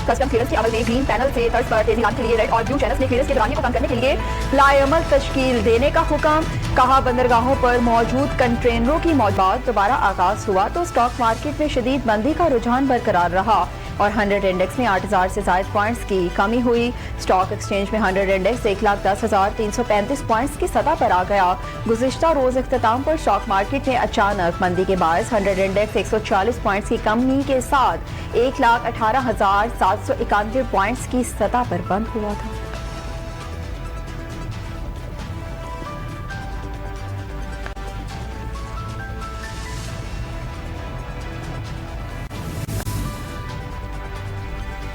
Custom clearance के अमल में green panel से तर्ज पर तेजी लाने के लिए रेड और ब्लू चैनल्स ने क्लियरेंस के दौरानियों को कम करने के लिए लाएअमल तश्कील देने का हुक्म। कहा बंदरगाहों पर मौजूद कंटेनरों की मौजूद दोबारा आगाज हुआ तो स्टॉक मार्केट में शदीद मंदी का रुझान बरकरार रहा और 100 इंडेक्स में 8000 से ज्यादा पॉइंट्स की कमी हुई। स्टॉक एक्सचेंज में 100 इंडेक्स 1,10,335 पॉइंट्स की सतह पर आ गया। गुज़िश्ता रोज इख्तिताम पर स्टॉक मार्केट में अचानक मंदी के बायस 100 इंडेक्स 140 पॉइंट्स की कमी के साथ 1,18,791 पॉइंट्स की सतह पर बंद हुआ था।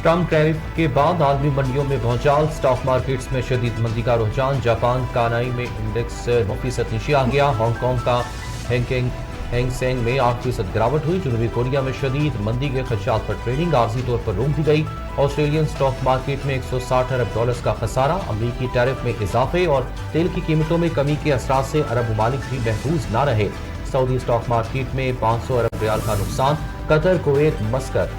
ट्रम्प टैरिफ के बाद आलमी मंडियों में भौचाल, स्टॉक मार्केट्स में शदीद मंदी का रुझान। जापान का नाई में इंडेक्स 9% नीचे आ गया। हांगकांग का हैंगसेंग में 8% गिरावट हुई। जनूबी कोरिया में शदीद मंदी के खदशात पर ट्रेडिंग आर्जी तौर पर रोक दी गई। ऑस्ट्रेलियन स्टॉक मार्केट में $160 अरब का खसारा। अमरीकी टैरिफ में इजाफे और तेल की कीमतों में कमी के असरात से अरब ममालिक भी महफूज न रहे। सऊदी स्टॉक मार्केट में 500 अरब रियाल का नुकसान। Qatar, Kuwait, मस्कत।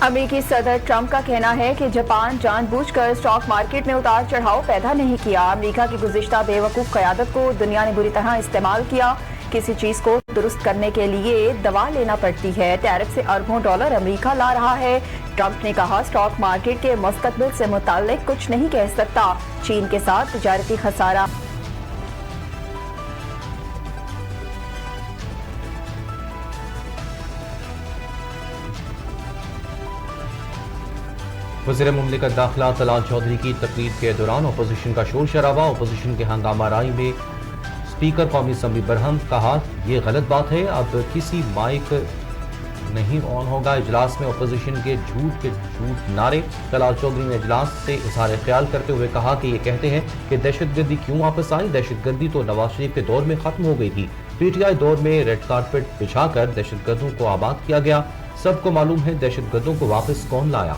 अमेरिकी सदर ट्रंप का कहना है कि जापान जानबूझकर स्टॉक मार्केट में उतार चढ़ाव पैदा नहीं किया। अमेरिका की गुज़िश्ता बेवकूफ़ क़यादत को दुनिया ने बुरी तरह इस्तेमाल किया। किसी चीज़ को दुरुस्त करने के लिए दवा लेना पड़ती है। टैरिफ से अरबों डॉलर अमेरिका ला रहा है। ट्रंप ने कहा स्टॉक मार्केट के मुस्तकबिल से मुताल्लिक कुछ नहीं कह सकता। चीन के साथ तिजारती खसारा। वज़ीर मुमलिकत दाखिला तलाल चौधरी की तकरीर के दौरान अपोजिशन का शोर शराबा। अपोजिशन के हंगामा राई में स्पीकर कौमी असम्बली बरहम। कहा यह गलत बात है, अब किसी माइक नहीं ऑन होगा। इजलास में अपोजिशन के झूठ नारे। तलाल चौधरी ने इजलास से इजहार ख्याल करते हुए कहा कि ये कहते हैं कि दहशतगर्दी क्यों वापस आई। दहशतगर्दी तो नवाज शरीफ के दौर में खत्म हो गई थी। PTI दौर में रेड कारपेट बिछाकर दहशतगर्दों को आबाद किया गया। सबको मालूम है दहशतगर्दों को वापस कौन लाया।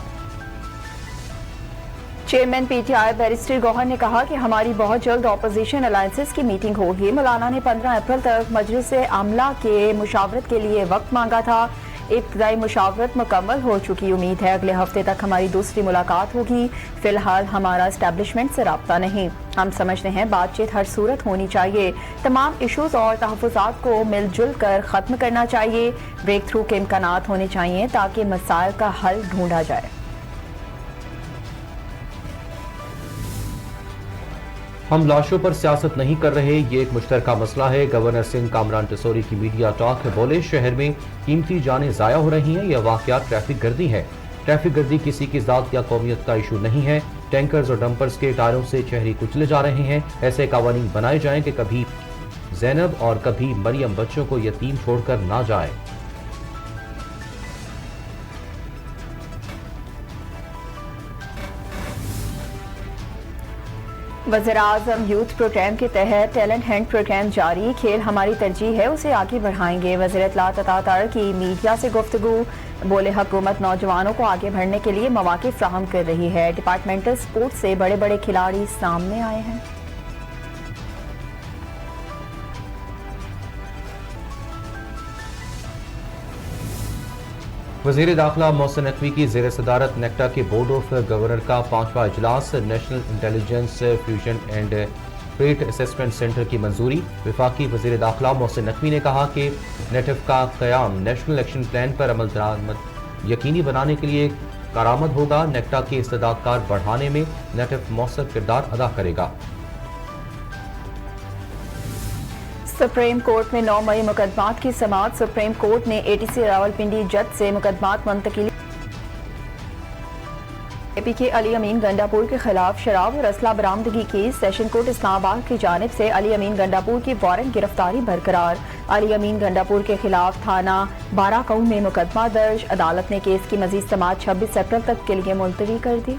चेयरमैन PTI बैरिस्टर गौहर ने कहा कि हमारी बहुत जल्द अपोजिशन अलायंसेस की मीटिंग होगी। मौलाना ने 15 अप्रैल तक मजलिस आमला के मुशावरत के लिए वक्त मांगा था। इब्तदाई मुशावरत मुकम्मल हो चुकी। उम्मीद है अगले हफ्ते तक हमारी दूसरी मुलाकात होगी। फिलहाल हमारा एस्टेब्लिशमेंट से राब्ता नहीं। हम समझते हैं बातचीत हर सूरत होनी चाहिए। तमाम इशूज और तहफ़्फ़ुज़ात को मिलजुल कर ख़त्म करना चाहिए। ब्रेक थ्रू के इम्कानात होने चाहिए ताकि मसाइल का हल ढूंढा जाए। हम लाशों पर सियासत नहीं कर रहे, ये एक मुश्तरका मसला है। गवर्नर सिंह कामरान टिसोरी की मीडिया टॉक में बोले शहर में कीमती जानें ज़ाया हो रही हैं। यह वाक़या ट्रैफिक गर्दी है। ट्रैफिक गर्दी किसी की ज़ात या कौमियत का इशू नहीं है। टैंकर्स और डंपर्स के टायरों से शहरी कुचले जा रहे हैं। ऐसे कवानीन बनाए जाएं कि कभी ज़ैनब और कभी मरियम बच्चों को यतीम छोड़कर ना जाए। वज़ीर-ए-आज़म यूथ प्रोग्राम के तहत टैलेंट हंट प्रोग्राम जारी। खेल हमारी तरजीह है, उसे आगे बढ़ाएंगे। वज़ीर इत्तलात अता की मीडिया से गुफ्तगू। बोले हुकूमत नौजवानों को आगे बढ़ने के लिए मौक़े फ्राहम कर रही है। डिपार्टमेंटल स्पोर्ट्स से बड़े बड़े खिलाड़ी सामने आए हैं। वज़ीर दाखिला मोहसिन नकवी की ज़ेर सदारत नेक्टा के बोर्ड ऑफ गवर्नर का 5वां इजलास। National intelligence fusion and trade assessment centre की मंजूरी। वफाकी वज़ीर दाखिला मोहसिन नकवी ने कहा कि नेटिव का क़याम नेशनल एक्शन प्लान पर अमल दरामद यकीनी बनाने के लिए कारआमद होगा। नेक्टा के इस्तेदादकार बढ़ाने में नेटिव मौसर किरदार अदा करेगा। सुप्रीम कोर्ट में 9 मई मुकदमात की समाअत। सुप्रीम कोर्ट ने ATC रावलपिंडी जज से मुकदमात मुंतकिली। AP के अली अमीन गंडापुर के खिलाफ शराब और असला बरामदगी की सेशन कोर्ट इस्लामाबाद की जानिब से अली अमीन गंडापुर की वारंट गिरफ्तारी बरकरार। अली अमीन गंडापुर के खिलाफ थाना 12 काउंट में मुकदमा दर्ज। अदालत ने केस की मजीद समाअत 26 अप्रैल तक के लिए मुलतवी कर दी।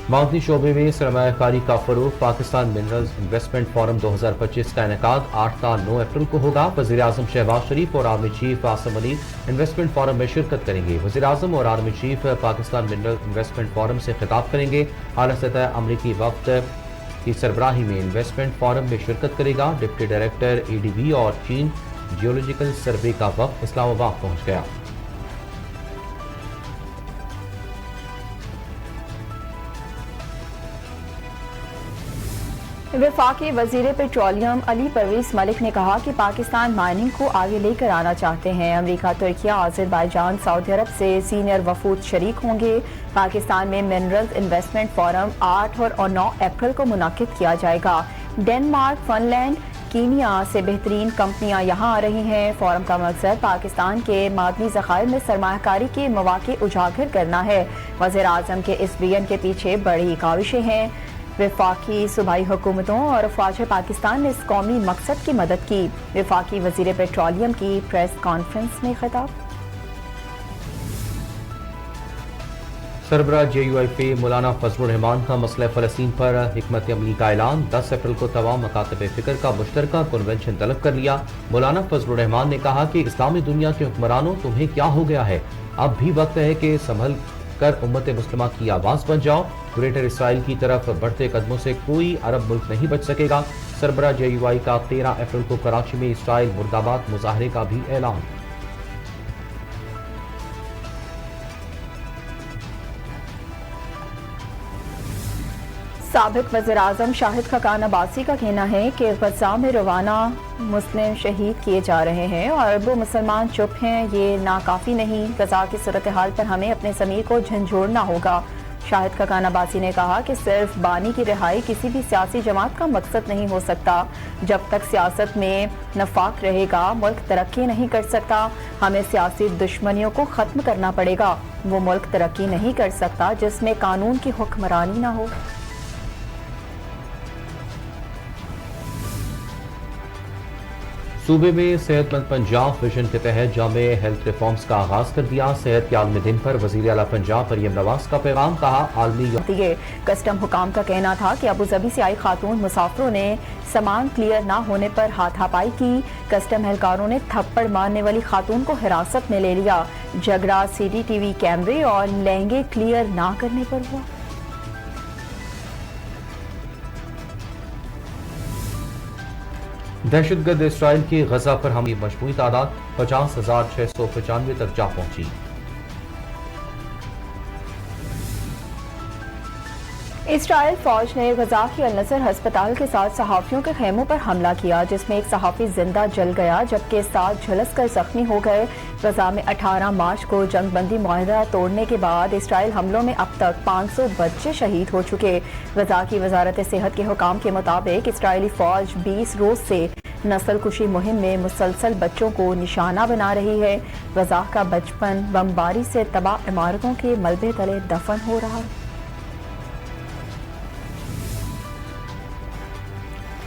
मादनी शोबे में सरमायाकारी का फरोग। पाकिस्तान मिनरल्स इन्वेस्टमेंट फोरम 2025 का इनेकाद 8 से 9 अप्रैल को होगा। वज़ीर आज़म शहबाज शरीफ और army chief Asim Ali investment forum में शिरकत करेंगे। वज़ीर आज़म और army chief Pakistan mineral investment forum से खिताब करेंगे। आला सतह अमरीकी वफ्द की सरबराही में इन्वेस्टमेंट फोरम में शिरकत करेगा। डिप्टी डायरेक्टर ADB और चीन जियोलॉजिकल सर्वे का वक्त इस्लामाबाद पहुंच गया। वफाकी वजीर पेट्रोलियम अली परवेज मलिक ने कहा कि पाकिस्तान माइनिंग को आगे लेकर आना चाहते हैं। अमेरिका, तुर्की, आज़रबाईजान, सऊदी अरब से सीनियर वफूद शरीक होंगे। पाकिस्तान में मिनरल्स इन्वेस्टमेंट फोरम 8 और 9 अप्रैल को मुनक्किद किया जाएगा। डेनमार्क, फिनलैंड, कीनिया से बेहतरीन कंपनियां यहां आ रही हैं। फोरम का मकसद पाकिस्तान के मादनी ज़खायर में सरमायाकारी के मौके उजागर करना है। वज़ीर आज़म के इस बयान के पीछे बड़ी काविशें हैं। वफाकी सूबाई हुकूमतों और अफवाज पाकिस्तान ने इस कौमी मकसद की मदद की। वफाकी वजीर पेट्रोलियम की प्रेस कॉन्फ्रेंस में खिताब। सरबराह JUIP मौलाना फजलुर रहमान का मसला फ़लस्तीन पर हिकमत अमली का ऐलान। 10 अप्रैल को तमाम मकातब फ़िक्र का मुश्तरका कन्वेंशन तलब कर लिया। मौलाना फजलुर रहमान ने कहा कि इस्लामी दुनिया के हुक्मरानों, तुम्हें क्या हो गया है? अब भी वक्त है कि संभल कर उम्मत मुस्लिमा की आवाज़ बन जाओ। ग्रेटर इसराइल की तरफ बढ़ते कदमों से कोई अरब मुल्क नहीं बच सकेगा। सरबराह JUI का 13 अप्रैल को कराची में इसराइल मुर्दाबाद मुजाहरे का भी ऐलान। साबिक वज़ीर आज़म शाहिद खकान अब्बासी का कहना है कि गज़ा में रवाना मुस्लिम शहीद किए जा रहे हैं और अरबों मुसलमान चुप हैं। ये नाकाफ़ी नहीं। गज़ा की सूरत हाल पर हमें अपने ज़मीर को झंझोड़ना होगा। शाहिद खकान अब्बासी ने कहा कि सिर्फ बानी की रिहाई किसी भी सियासी जमात का मकसद नहीं हो सकता। जब तक सियासत में नफाक रहेगा, मुल्क तरक्की नहीं कर सकता। हमें सियासी दुश्मनियों को ख़त्म करना पड़ेगा। वो मुल्क तरक्की नहीं कर सकता जिसमें कानून की हुक्मरानी ना हो। सूबे में सेहतमंद पंजाब विजन के तहत जामे हेल्थ रिफॉर्म्स का आगाज कर दिया। सेहत के आलमी दिन पर वजीर आला पंजाब मरियम नवाज का पैगाम। कहा, आलमी कस्टम हुकाम का कहना था कि अबू धाबी से आई खातून मुसाफिरों ने सामान क्लियर ना होने पर हाथापाई की। कस्टम एहलकारों ने थप्पड़ मारने वाली खातून को हिरासत में ले लिया। झगड़ा CCTV कैमरे और लहंगे क्लियर ना करने पर हुआ। दहशतगर्द इसराइल की गजा पर हमले की मजमूई तादाद 50,695 तक जा पहुंची। इसराइल फौज ने गजा की अल-नसर हस्पताल के साथ सहाफियों के खेमों पर हमला किया, जिसमें एक सहाफी जिंदा जल गया जबकि 7 झुलसकर जख्मी हो गए। गजा में 18 मार्च को जंगबंदी मुआहदा तोड़ने के बाद इसराइल हमलों में अब तक 500 बच्चे शहीद हो चुके। गजा की वजारत सेहत के हुकाम के मुताबिक इसराइली फौज 20 रोज से नस्ल कुशी मुहिम में मुसलसल बच्चों को निशाना बना रही है। गजा का बचपन बमबारी से तबाह इमारतों के मलबे तले दफन हो रहा है।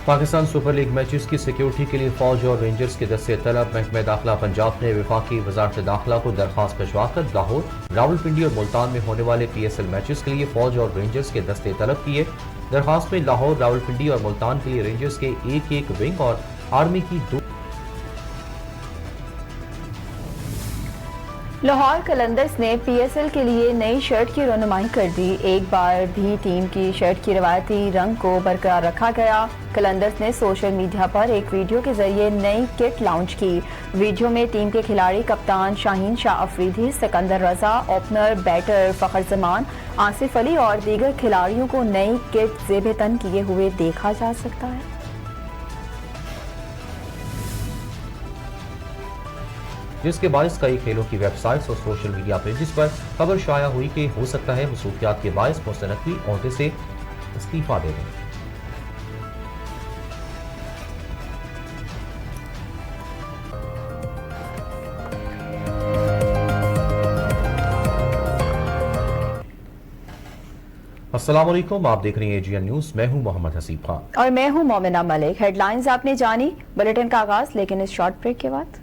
पाकिस्तान सुपर लीग मैचेस की सिक्योरिटी के लिए फौज और रेंजर्स के दस्ते तलब। महकमा दाखिला पंजाब ने वफाकी वजारत दाखिला को दरख्वास्त भिजवाकर लाहौर, रावलपिंडी और मुल्तान में होने वाले PSL मैचेस के लिए फौज और रेंजर्स के दस्ते तलब किए। दरख्वास्त में लाहौर, रावलपिंडी और मुल्तान के लिए रेंजर्स के एक विंग और आर्मी की 2। लाहौर कलंदर्स ने PSL के लिए नई शर्ट की रनुमाई कर दी। एक बार भी टीम की शर्ट की रवायती रंग को बरकरार रखा गया। कलंदर्स ने सोशल मीडिया पर एक वीडियो के जरिए नई किट लॉन्च की। वीडियो में टीम के खिलाड़ी कप्तान शाहीन शाह अफरीदी, सिकंदर रजा, ओपनर बैटर फखर जमान, आसिफ अली और दीगर खिलाड़ियों को नई किट ज़ेब तन किए हुए देखा जा सकता है। जिसके बायस कई खेलों की वेबसाइट्स और सोशल मीडिया पेजेस पर खबर शाया हुई कि हो सकता है मसरूफियात के बायस मोहसिन नकवी ओहदे से इस्तीफा दे दें। अस्सलाम वालेकुम, आप देख रही हैं AGN न्यूज़। मैं हूं मोहम्मद हसीब खान और मैं हूं मोमिना मलिक। हेडलाइंस आपने जानी। बुलेटिन का आगाज लेकिन इस शॉर्ट ब्रेक के बाद।